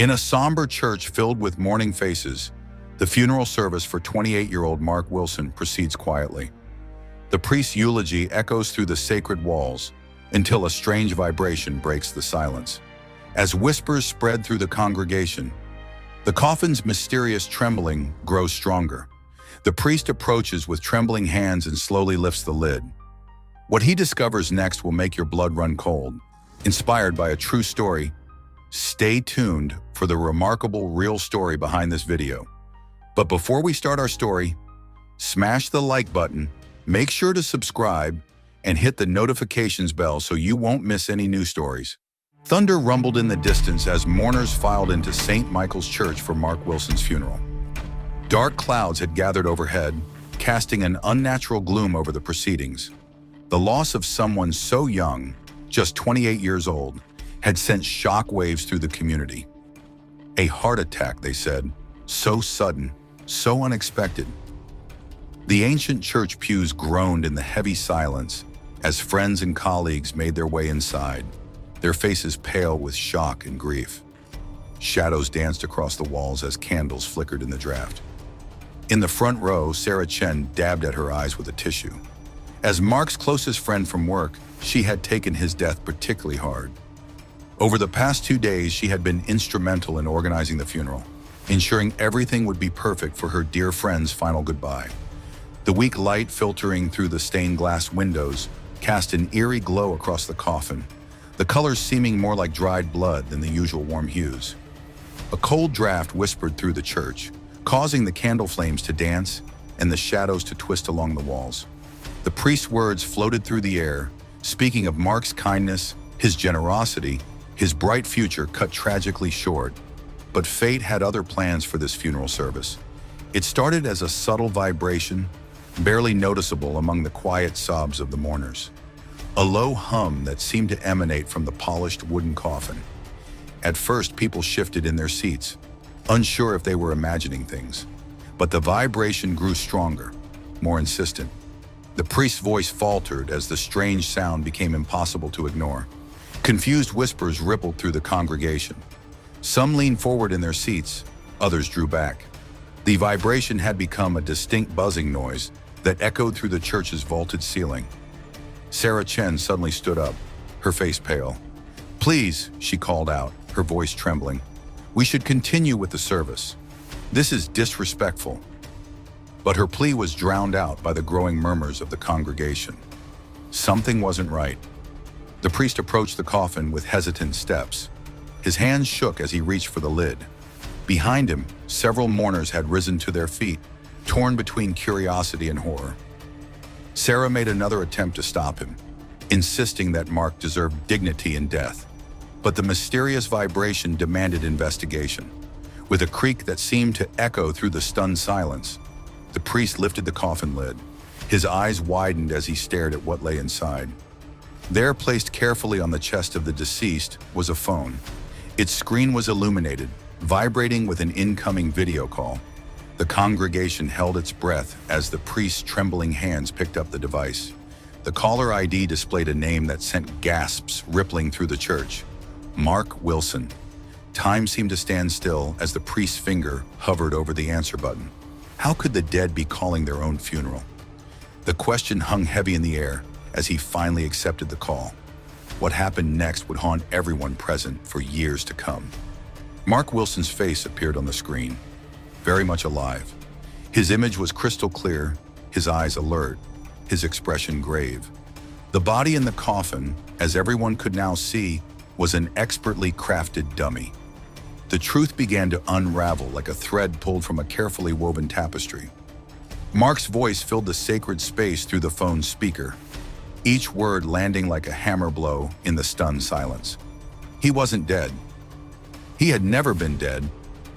In a somber church filled with mourning faces, the funeral service for 28-year-old Mark Wilson proceeds quietly. The priest's eulogy echoes through the sacred walls until a strange vibration breaks the silence. As whispers spread through the congregation, the coffin's mysterious trembling grows stronger. The priest approaches with trembling hands and slowly lifts the lid. What he discovers next will make your blood run cold. Inspired by a true story, stay tuned for the remarkable real story behind this video. But before we start our story, smash the like button, make sure to subscribe, and hit the notifications bell so you won't miss any new stories. Thunder rumbled in the distance as mourners filed into St. Michael's Church for Mark Wilson's funeral. Dark clouds had gathered overhead, casting an unnatural gloom over the proceedings. The loss of someone so young, just 28 years old, had sent shock waves through the community. A heart attack, they said, so sudden, so unexpected. The ancient church pews groaned in the heavy silence as friends and colleagues made their way inside, their faces pale with shock and grief. Shadows danced across the walls as candles flickered in the draft. In the front row, Sarah Chen dabbed at her eyes with a tissue. As Mark's closest friend from work, she had taken his death particularly hard. Over the past 2 days, she had been instrumental in organizing the funeral, ensuring everything would be perfect for her dear friend's final goodbye. The weak light filtering through the stained glass windows cast an eerie glow across the coffin, the colors seeming more like dried blood than the usual warm hues. A cold draft whispered through the church, causing the candle flames to dance and the shadows to twist along the walls. The priest's words floated through the air, speaking of Mark's kindness, his generosity, his bright future cut tragically short. But fate had other plans for this funeral service. It started as a subtle vibration, barely noticeable among the quiet sobs of the mourners. A low hum that seemed to emanate from the polished wooden coffin. At first, people shifted in their seats, unsure if they were imagining things. But the vibration grew stronger, more insistent. The priest's voice faltered as the strange sound became impossible to ignore. Confused whispers rippled through the congregation. Some leaned forward in their seats, others drew back. The vibration had become a distinct buzzing noise that echoed through the church's vaulted ceiling. Sarah Chen suddenly stood up, her face pale. "Please," she called out, her voice trembling. "We should continue with the service. This is disrespectful." But her plea was drowned out by the growing murmurs of the congregation. Something wasn't right. The priest approached the coffin with hesitant steps. His hands shook as he reached for the lid. Behind him, several mourners had risen to their feet, torn between curiosity and horror. Sarah made another attempt to stop him, insisting that Mark deserved dignity in death. But the mysterious vibration demanded investigation. With a creak that seemed to echo through the stunned silence, the priest lifted the coffin lid. His eyes widened as he stared at what lay inside. There, placed carefully on the chest of the deceased, was a phone. Its screen was illuminated, vibrating with an incoming video call. The congregation held its breath as the priest's trembling hands picked up the device. The caller ID displayed a name that sent gasps rippling through the church. Mark Wilson. Time seemed to stand still as the priest's finger hovered over the answer button. How could the dead be calling their own funeral? The question hung heavy in the air as he finally accepted the call. What happened next would haunt everyone present for years to come. Mark Wilson's face appeared on the screen, very much alive. His image was crystal clear, his eyes alert, his expression grave. The body in the coffin, as everyone could now see, was an expertly crafted dummy. The truth began to unravel like a thread pulled from a carefully woven tapestry. Mark's voice filled the sacred space through the phone's speaker, each word landing like a hammer blow in the stunned silence. He wasn't dead. He had never been dead.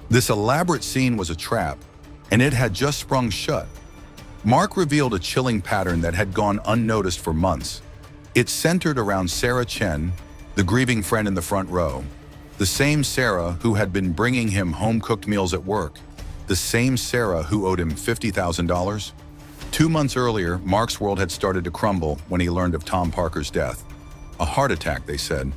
This elaborate scene was a trap, and it had just sprung shut. Mark revealed a chilling pattern that had gone unnoticed for months. It centered around Sarah Chen, the grieving friend in the front row, the same Sarah who had been bringing him home-cooked meals at work, the same Sarah who owed him $50,000. 2 months earlier, Mark's world had started to crumble when he learned of Tom Parker's death. A heart attack, they said.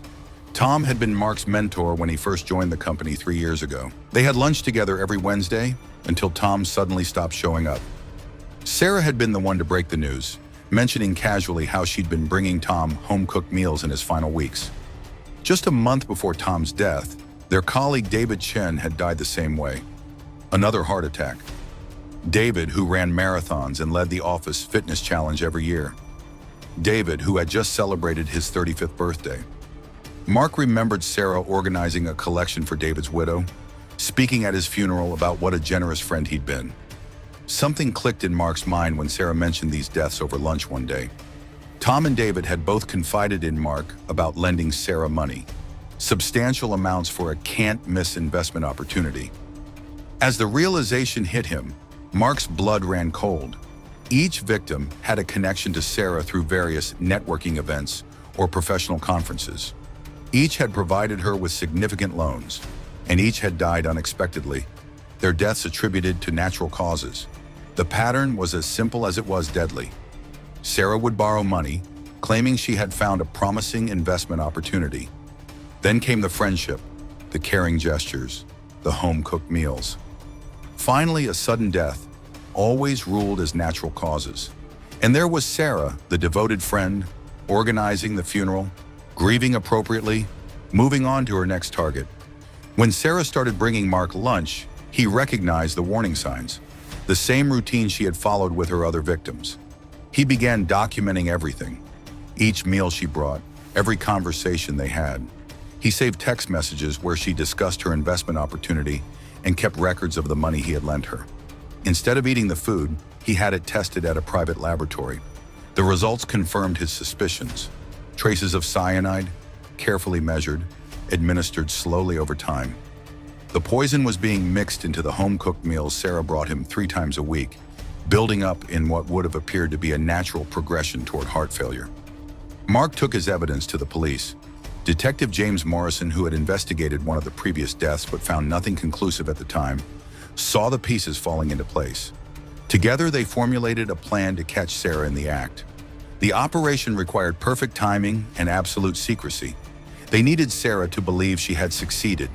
Tom had been Mark's mentor when he first joined the company 3 years ago. They had lunch together every Wednesday until Tom suddenly stopped showing up. Sarah had been the one to break the news, mentioning casually how she'd been bringing Tom home-cooked meals in his final weeks. Just a month before Tom's death, their colleague David Chen had died the same way. Another heart attack. David, who ran marathons and led the office fitness challenge every year. David, who had just celebrated his 35th birthday. Mark remembered Sarah organizing a collection for David's widow, speaking at his funeral about what a generous friend he'd been. Something clicked in Mark's mind when Sarah mentioned these deaths over lunch one day. Tom and David had both confided in Mark about lending Sarah money, substantial amounts for a can't-miss investment opportunity. As the realization hit him, Mark's blood ran cold. Each victim had a connection to Sarah through various networking events or professional conferences. Each had provided her with significant loans, and each had died unexpectedly, their deaths attributed to natural causes. The pattern was as simple as it was deadly. Sarah would borrow money, claiming she had found a promising investment opportunity. Then came the friendship, the caring gestures, the home-cooked meals. Finally, a sudden death, always ruled as natural causes. And there was Sarah, the devoted friend, organizing the funeral, grieving appropriately, moving on to her next target. When Sarah started bringing Mark lunch, he recognized the warning signs, the same routine she had followed with her other victims. He began documenting everything, each meal she brought, every conversation they had. He saved text messages where she discussed her investment opportunity and kept records of the money he had lent her. Instead of eating the food, he had it tested at a private laboratory. The results confirmed his suspicions. Traces of cyanide, carefully measured, administered slowly over time. The poison was being mixed into the home-cooked meals Sarah brought him 3 times a week, building up in what would have appeared to be a natural progression toward heart failure. Mark took his evidence to the police. Detective James Morrison, who had investigated one of the previous deaths but found nothing conclusive at the time, saw the pieces falling into place. Together, they formulated a plan to catch Sarah in the act. The operation required perfect timing and absolute secrecy. They needed Sarah to believe she had succeeded.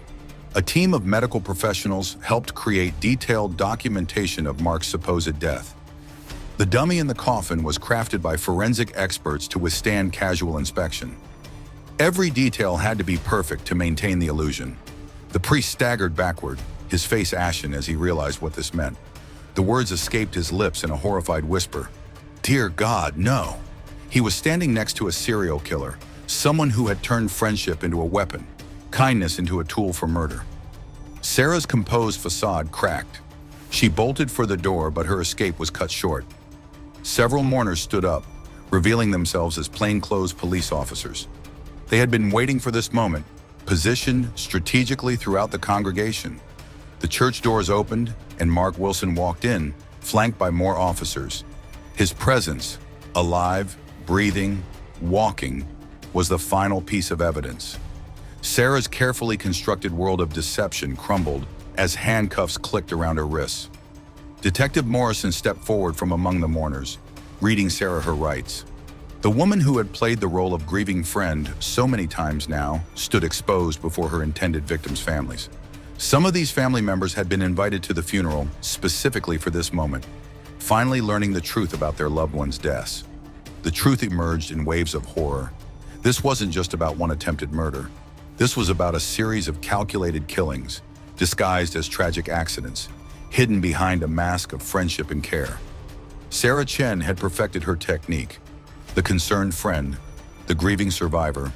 A team of medical professionals helped create detailed documentation of Mark's supposed death. The dummy in the coffin was crafted by forensic experts to withstand casual inspection. Every detail had to be perfect to maintain the illusion. The priest staggered backward, his face ashen as he realized what this meant. The words escaped his lips in a horrified whisper. "Dear God, no!" He was standing next to a serial killer, someone who had turned friendship into a weapon, kindness into a tool for murder. Sarah's composed facade cracked. She bolted for the door, but her escape was cut short. Several mourners stood up, revealing themselves as plainclothes police officers. They had been waiting for this moment, positioned strategically throughout the congregation. The church doors opened, and Mark Wilson walked in, flanked by more officers. His presence, alive, breathing, walking, was the final piece of evidence. Sarah's carefully constructed world of deception crumbled as handcuffs clicked around her wrists. Detective Morrison stepped forward from among the mourners, reading Sarah her rights. The woman who had played the role of grieving friend so many times now stood exposed before her intended victims' families. Some of these family members had been invited to the funeral specifically for this moment, finally learning the truth about their loved ones' deaths. The truth emerged in waves of horror. This wasn't just about one attempted murder. This was about a series of calculated killings, disguised as tragic accidents, hidden behind a mask of friendship and care. Sarah Chen had perfected her technique. The concerned friend, the grieving survivor,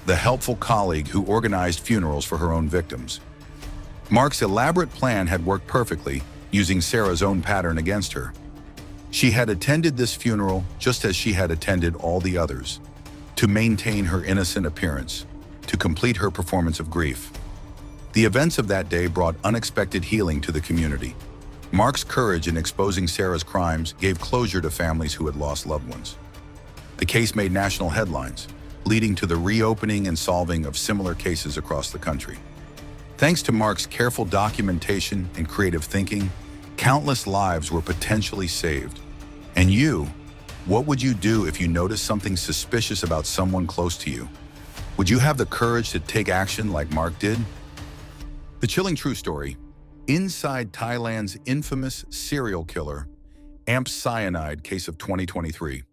the helpful colleague who organized funerals for her own victims. Mark's elaborate plan had worked perfectly, using Sarah's own pattern against her. She had attended this funeral just as she had attended all the others, to maintain her innocent appearance, to complete her performance of grief. The events of that day brought unexpected healing to the community. Mark's courage in exposing Sarah's crimes gave closure to families who had lost loved ones. The case made national headlines, leading to the reopening and solving of similar cases across the country. Thanks to Mark's careful documentation and creative thinking, countless lives were potentially saved. And you, what would you do if you noticed something suspicious about someone close to you? Would you have the courage to take action like Mark did? The chilling true story. Inside Thailand's infamous serial killer, Amp Cyanide case of 2023.